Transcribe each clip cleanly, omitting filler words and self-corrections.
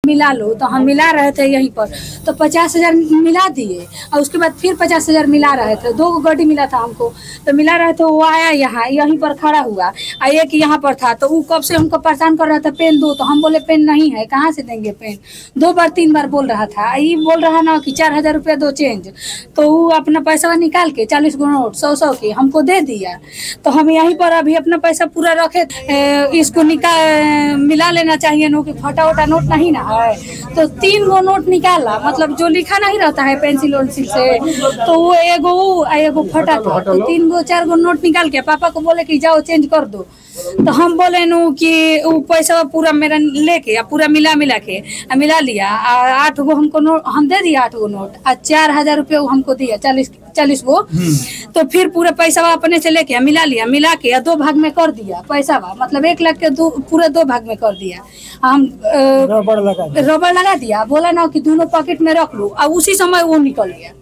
मिला लो। तो हम मिला रहे थे यहीं पर, तो 50,000 मिला दिए और उसके बाद फिर 50,000 मिला रहे थे। 2 गाड़ी मिला था हमको, तो मिला रहे थे। वो आया यहाँ यहीं पर खड़ा हुआ, एक यहाँ पर था। तो वो कब से हमको परेशान कर रहा था पेन दो, तो हम बोले पेन नहीं है, कहाँ से देंगे पेन। 2 बार 3 बार बोल रहा था। ये बोल रहा ना कि 4,000 रुपया दो चेंज। तो वो अपना पैसा निकाल के 40 गो नोट 100-100 के हमको दे दिया। तो हम यहीं पर अभी अपना पैसा पूरा रखे, इसको मिला लेना चाहिए नो, कि फटा वटा नोट नहीं ना है। तो 3 गो नोट निकाला, मतलब जो लिखा नहीं रहता है पेंसिल उन्सिल से, तो वो एगो फटा था। तो 3 गो 4 गो नोट निकाल के पापा को बोले कि जाओ चेंज कर दो। तो हम बोले नो कि वो पैसा पूरा मेरा लेके पूरा मिला के मिला लिया। 8 गो हमको नोट हम दे दिया, 8 गो नोट और 4,000 रुपया हमको दिया, 40 गो। तो फिर पूरा पैसा अपने से लेके मिला लिया, मिला के 2 भाग में कर दिया पैसा, मतलब 1 लाख के पूरे 2 भाग में कर दिया। हम रबड़ लगा दिया, बोला ना कि दोनों पॉकेट में रख लो, और उसी समय वो निकल गया।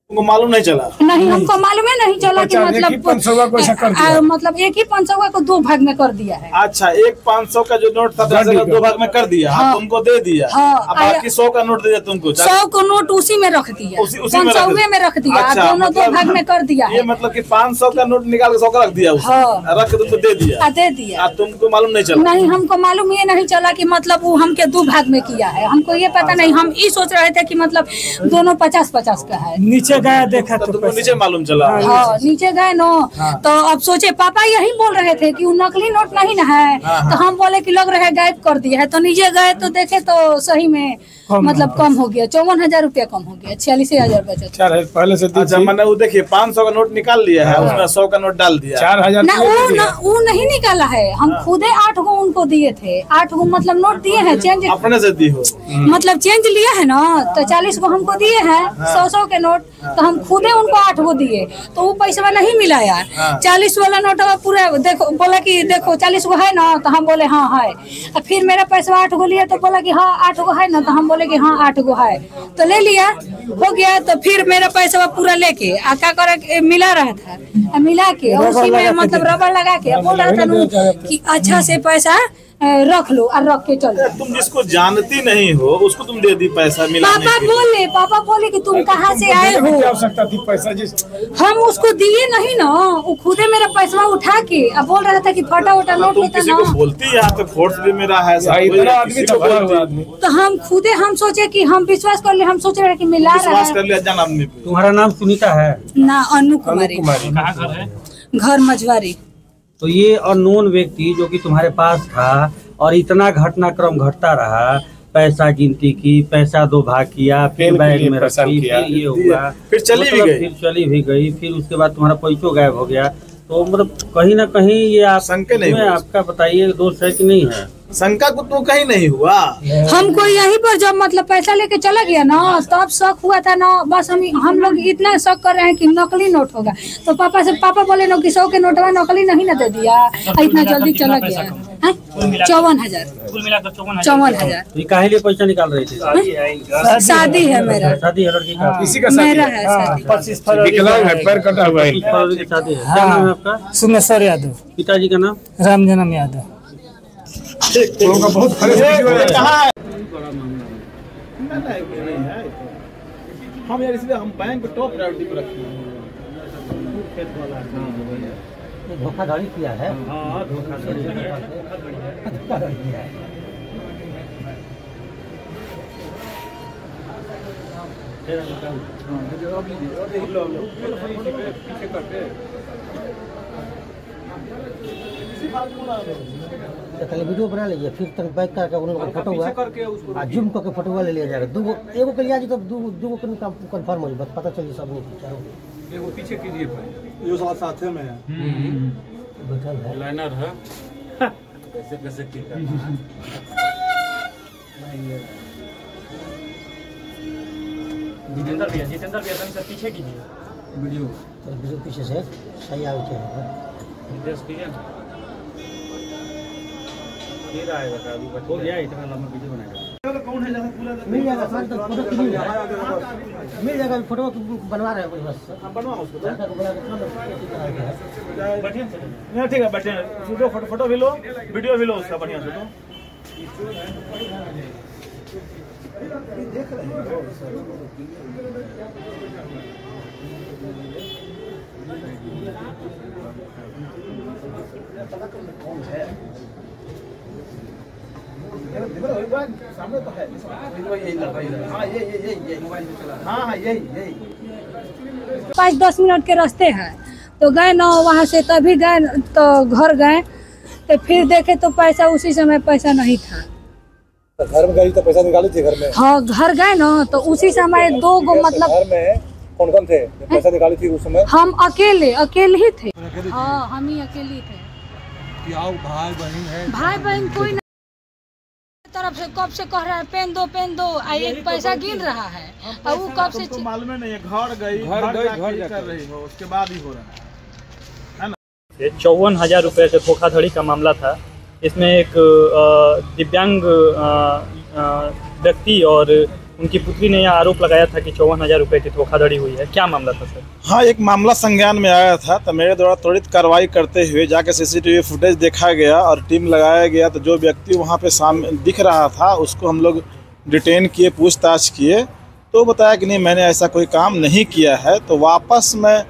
तुमको मालूम नहीं चला? नहीं, हमको मालूम ही नहीं चला कि मतलब 500 को ऐसा कर दिया। मतलब एक ही 500 को 2 भाग में कर दिया है। अच्छा, एक 500 का जो नोट था 2 भाग में कर दिया। हाँ, तुमको दे दिया। हाँ, बाकी 100 का नोट दे दिया तुमको। 100 को नोट उसी में रख दिया, 500 में रख दिया। अच्छा, दोनों मतलब 2 भाग में कर दिया है। ये मतलब कि 500 का नोट निकाल के 100 का रख दिया, रख के तुमको दे दिया। दे दिया। तुमको मालूम नहीं चला? नहीं, हमको मालूम ये नहीं चला कि मतलब वो हमके 2 भाग में किया है। हमको ये पता नहीं, हम ये सोच रहे थे कि मतलब दोनों 50-50 का है। नीचे गया देखा तो नीचे मालूम चला। हाँ, नीचे गए नो। तो अब सोचे पापा यही बोल रहे थे कि वो नकली नोट नहीं ना है। तो हम बोले कि लग रहा है गायब कर दिया है। तो नीचे गए तो देखे तो सही में मतलब कम हो गया, 54,000 रुपया कम हो गया, 46,000 बचा पहले से। अच्छा, मैंने वो देखिए 500 का नोट निकाल लिया है, उसमें 100 का नोट डाल दिया। 4,000 ना वो नहीं निकाला है। हम खुदे 8 गो उनको दिए थे। 8 गो मतलब नोट दिए हैं, चेंज अपने से दी हो, मतलब चेंज लिया है ना। तो 40 गो हमको दिए हैं, 100-100 के नोट। तो हम खुदे उनको 8 गो दिए, तो वो पैसा नहीं मिला यार। 40 वाला नोट पूरा देखो, बोला कि देखो 40 गो है ना। तो हम बोले हाँ है। और फिर मेरा पैसा 8 गो लिया, तो बोला कि हाँ 8 गो है ना। तो हम बोले कि हाँ 8 गो है, तो ले लिया, हो गया। तो फिर मेरा पैसा पूरा लेके क्या करे, मिला रहा था, मिला के उसी में मतलब रबड़ लगा के बोल रहा था कि अच्छा से पैसा रख लो और रख के चलो। तुम जिसको जानती नहीं हो उसको तुम दे दी पैसा मिलाने के लिए। पापा बोले कि तुम कहाँ से आए हो। क्या आवश्यकता थी पैसा जिस हम उसको दिए नहीं ना, वो खुदे मेरा पैसा उठा के अब बोल रहा था कि फटा वटा नोट होता किसी ना। को बोलती यहाँ पे फोर्स भी मेरा है, इतना आदमी तो भरा हुआ आदमी। तो हम खुदे हम सोचे कि हम विश्वास कर ले, हम सोच रहे कि मिला रहा विश्वास है। कर लिया जान आदमी पे। तुम्हारा नाम सुनीता है ना, अनु कुमारी। कहाँ घर है? घर मझवारी। तो ये अननोन व्यक्ति जो कि तुम्हारे पास था और इतना घटनाक्रम घटता रहा, पैसा गिनती की, पैसा 2 भाग किया, फिर बैग में रखी, फिर ये हुआ, फिर चली भी गई, फिर चली भी गई, फिर उसके बाद तुम्हारा पैसों गायब हो गया। तो मतलब कहीं ना कहीं ये आप शंका नहीं हुआ? आपका बताइए दोष है कि नहीं है? शंका को तो कहीं नहीं हुआ। हमको यहीं पर जब मतलब पैसा लेके चला गया ना, तब शक हुआ था ना। बस हम लोग इतना शक कर रहे हैं कि नकली नोट होगा। तो पापा बोले ना कि 100 के नोट में नकली नहीं ना दे दिया, इतना जल्दी चला गया। 54,000 कुल मिलाकर 54,000। तो काहे लिए पैसा निकाल रहे थे? शादी है मेरा। शादी है लड़की का? किसी का मेरा है शादी। 25 फरवरी विकलांग है, पैर कटा हुआ है। फरवरी की शादी है। क्या नाम है आपका? सुमेश्वर यादव। पिताजी का नाम? रामजन्म यादव। बहुत हम यार इसलिए हम बैंक टॉप प्रायोरिटी पर रखते हैं। धोखाधड़ी किया है। हाँ, धोखाधड़ी किया है। पहले वीडियो बना लीजिए, फिर तक बैक करके उन लोगों का फोटो हुआ जूम करके फोटो ले लिया जाएगा। 2 गो एगो के लिया जी, तो 2 गो कंफर्म हो जाए, पता चलिए सब नहीं चारों। एगो पीछे कीजिए जो साथ में है, बैठल है लाइनर है। कैसे की करना है? जितेंद्र भैया सर पीछे कीजिए वीडियो। तो वीडियो पीछे से सही आगे चाहिए। निर्देश कीजिए ना, फिर आएगा का अभी हो गया। इतना लंबा वीडियो बनाएगा। कौन है जगह मिल जाएगा सर, तो फोटो मिल जाएगा। फोटो बनवा रहे हैं बस, बनवा उसको बढ़िया से। नहीं, ठीक है, बैठे फोटो भी लो, वीडियो भी लो उसका बढ़िया से। तो सामने तो है, हाँ ये हाँ यही 5-10 मिनट के रास्ते हैं। तो गए ना वहाँ से, तभी गए तो घर गए तो फिर देखे तो पैसा उसी समय पैसा नहीं था। तो घर में गई तो पैसा निकाली थी घर में? हाँ घर गए ना तो उसी समय 2 गो मतलब घर में कौन कौन थे पैसा निकाली थी उस समय? हम अकेले ही थे। हाँ हम ही अकेले थे। भाई बहन है? भाई बहन कोई तरफ से कब से कह रहा है पेन दो आ एक पैसा गिन रहा है और वो कब से मालूम नहीं है। घर गई कर रही हो उसके बाद ही हो रहा है। 54,000 रुपये से धोखाधड़ी का मामला था। इसमें एक दिव्यांग व्यक्ति और उनकी पुत्री ने यह आरोप लगाया था कि 54,000 रुपये की धोखाधड़ी हुई है। क्या मामला था सर? हाँ, एक मामला संज्ञान में आया था तो मेरे द्वारा त्वरित कार्रवाई करते हुए जाके सीसीटीवी फुटेज देखा गया और टीम लगाया गया। तो जो व्यक्ति वहाँ पे सामने दिख रहा था उसको हम लोग डिटेन किए, पूछताछ किए तो बताया कि नहीं मैंने ऐसा कोई काम नहीं किया है। तो वापस में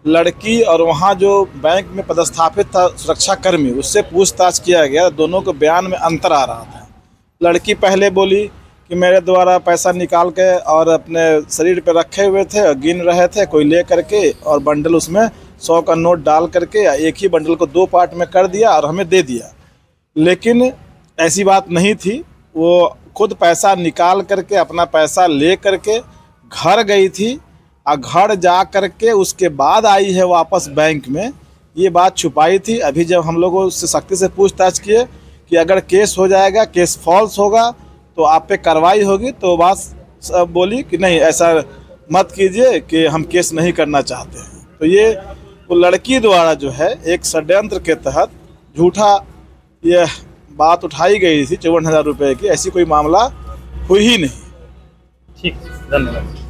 लड़की और वहाँ जो बैंक में पदस्थापित था सुरक्षाकर्मी उससे पूछताछ किया गया। दोनों को बयान में अंतर आ रहा था। लड़की पहले बोली कि मेरे द्वारा पैसा निकाल के और अपने शरीर पे रखे हुए थे और गिन रहे थे कोई ले करके, और बंडल उसमें 100 का नोट डाल करके एक ही बंडल को 2 पार्ट में कर दिया और हमें दे दिया। लेकिन ऐसी बात नहीं थी। वो खुद पैसा निकाल करके अपना पैसा ले करके घर गई थी और घर जा करके उसके बाद आई है वापस बैंक में। ये बात छुपाई थी। अभी जब हम लोगों उससे सख्ती से पूछताछ किए कि अगर केस हो जाएगा, केस फॉल्स होगा तो आप पे कार्रवाई होगी, तो बात सब बोली कि नहीं ऐसा मत कीजिए कि हम केस नहीं करना चाहते हैं। तो ये वो लड़की द्वारा जो है एक षड्यंत्र के तहत झूठा ये बात उठाई गई थी 54,000 रुपये की। ऐसी कोई मामला हुई ही नहीं। ठीक, धन्यवाद।